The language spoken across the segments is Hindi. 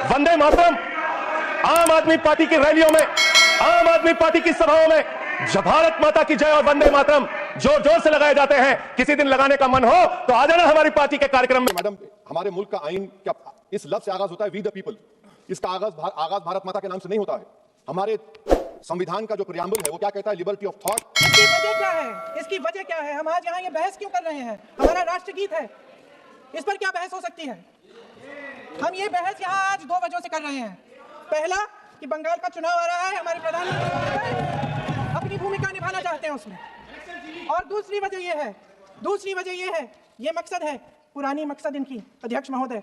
वंदे मातरम आम आदमी पार्टी की रैलियों में, आम आदमी पार्टी की सभाओं में जब भारत माता की जय और वंदे मातरम जोर जोर से लगाए जाते हैं। किसी दिन लगाने का मन हो तो आ जाना हमारी पार्टी के कार्यक्रम में। मैडम, हमारे मुल्क का आइन क्या इस लफ्ज से आगाज होता है, वी द पीपल। इसका आगाज भारत माता के नाम से नहीं होता है। हमारे संविधान का जो प्रियम्बल है वो क्या कहता है? Liberty of thought. इसकी वजह क्या है? इसकी वजह क्या है? हम आज यहाँ ये बहस क्यों कर रहे हैं? हमारा राष्ट्रगीत है, इस पर क्या बहस हो सकती है? हम ये बहस यहाँ आज दो वजहों से कर रहे हैं। पहला कि बंगाल का चुनाव आ रहा है, हमारे प्रधानमंत्री अपनी भूमिका निभाना चाहते हैं उसमें। और दूसरी वजह ये है, ये मकसद है, पुरानी मकसद इनकी अध्यक्ष महोदय,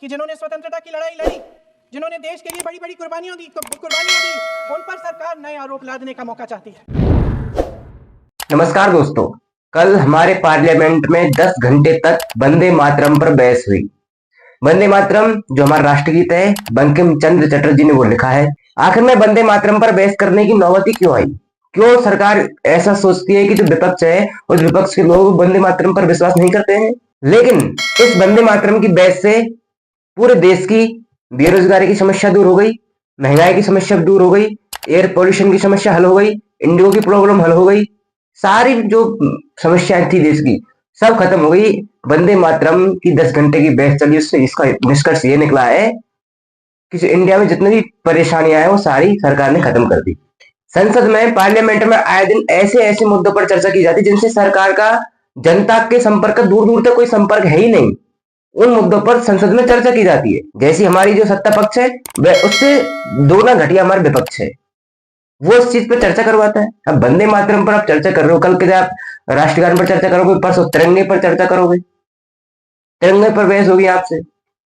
कि जिन्होंने स्वतंत्रता की लड़ाई लड़ी, जिन्होंने देश के लिए बड़ी बड़ी कुर्बानियां दी, उन पर सरकार नए आरोप लादने का मौका चाहती है। नमस्कार दोस्तों, कल हमारे पार्लियामेंट में 10 घंटे तक वंदे मातरम पर बहस हुई। वंदे मातरम जो हमारा राष्ट्रगीत है, बंकिम चंद्र चटर्जी ने वो लिखा है। आखिर में वंदे मातरम पर बहस करने की नौबत क्यों आई? क्यों सरकार ऐसा सोचती है कि जो विपक्ष है उस विपक्ष के लोग वंदे मातरम पर विश्वास नहीं करते हैं? लेकिन इस वंदे मातरम की बहस से पूरे देश की बेरोजगारी की समस्या दूर हो गई, महंगाई की समस्या दूर हो गई, एयर पोल्यूशन की समस्या हल हो गई, इंडिगो की प्रॉब्लम हल हो गई, सारी जो समस्याएं थी देश की सब खत्म हो गई। वंदे मातरम की 10 घंटे की बहस चली, उससे इसका निष्कर्ष ये निकला है कि इंडिया में जितनी भी परेशानियां हैं वो सारी सरकार ने खत्म कर दी। संसद में, पार्लियामेंट में आए दिन ऐसे ऐसे मुद्दों पर चर्चा की जाती जिनसे सरकार का जनता के संपर्क का दूर दूर तक कोई संपर्क है ही नहीं। उन मुद्दों पर संसद में चर्चा की जाती है। जैसी हमारी जो सत्ता पक्ष है वह उससे दोगुना घटिया हमारे विपक्ष है, वो इस चीज पर चर्चा करवाता है। अब वंदे मातरम पर आप चर्चा कर रहे हो, कल के आप राष्ट्रगान पर चर्चा करोगे, परसों तिरंगे पर चर्चा करोगे, तिरंगे पर बहस होगी आपसे।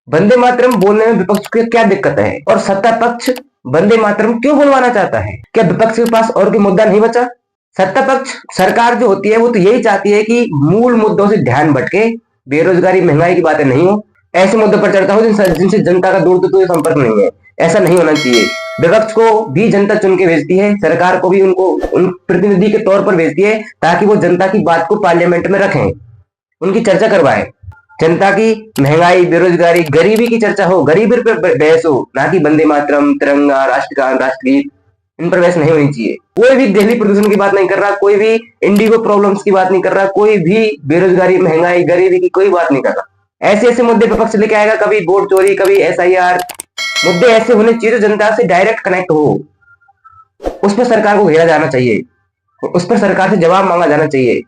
वंदे मातरम बोलने में विपक्ष को क्या दिक्कत है? और सत्ता पक्ष वंदे मातरम क्यों बोलवाना चाहता है? क्या विपक्ष के पास और कोई मुद्दा नहीं बचा? सत्ता पक्ष सरकार जो होती है वो तो यही चाहती है कि मूल मुद्दों से ध्यान भटके, बेरोजगारी महंगाई की बातें नहीं हो, ऐसे मुद्दों पर चर्चा हो जिनसे जनता का दूर दूर संपर्क नहीं है। ऐसा नहीं होना चाहिए। विपक्ष को भी जनता चुन के भेजती है, सरकार को भी उनको उन प्रतिनिधि के तौर पर भेजती है ताकि वो जनता की बात को पार्लियामेंट में रखें, उनकी चर्चा करवाएं। जनता की महंगाई, बेरोजगारी, गरीबी की चर्चा हो, गरीबी पर बहस हो, ना कि वंदे मातरम, तिरंगा, राष्ट्रगान, राष्ट्रगीत, इन पर बहस नहीं होनी चाहिए। कोई भी दिल्ली प्रदूषण की बात नहीं कर रहा, कोई भी इंडिगो प्रॉब्लम्स की बात नहीं कर रहा, कोई भी बेरोजगारी, महंगाई, गरीबी की कोई बात नहीं कर रहा। ऐसे ऐसे मुद्दे विपक्ष लेके आएगा, कभी वोट चोरी, कभी SIR, मुद्दे ऐसे होने चाहिए जो जनता से डायरेक्ट कनेक्ट हो। उस पर सरकार को घेरा जाना चाहिए, उस पर सरकार से जवाब मांगा जाना चाहिए।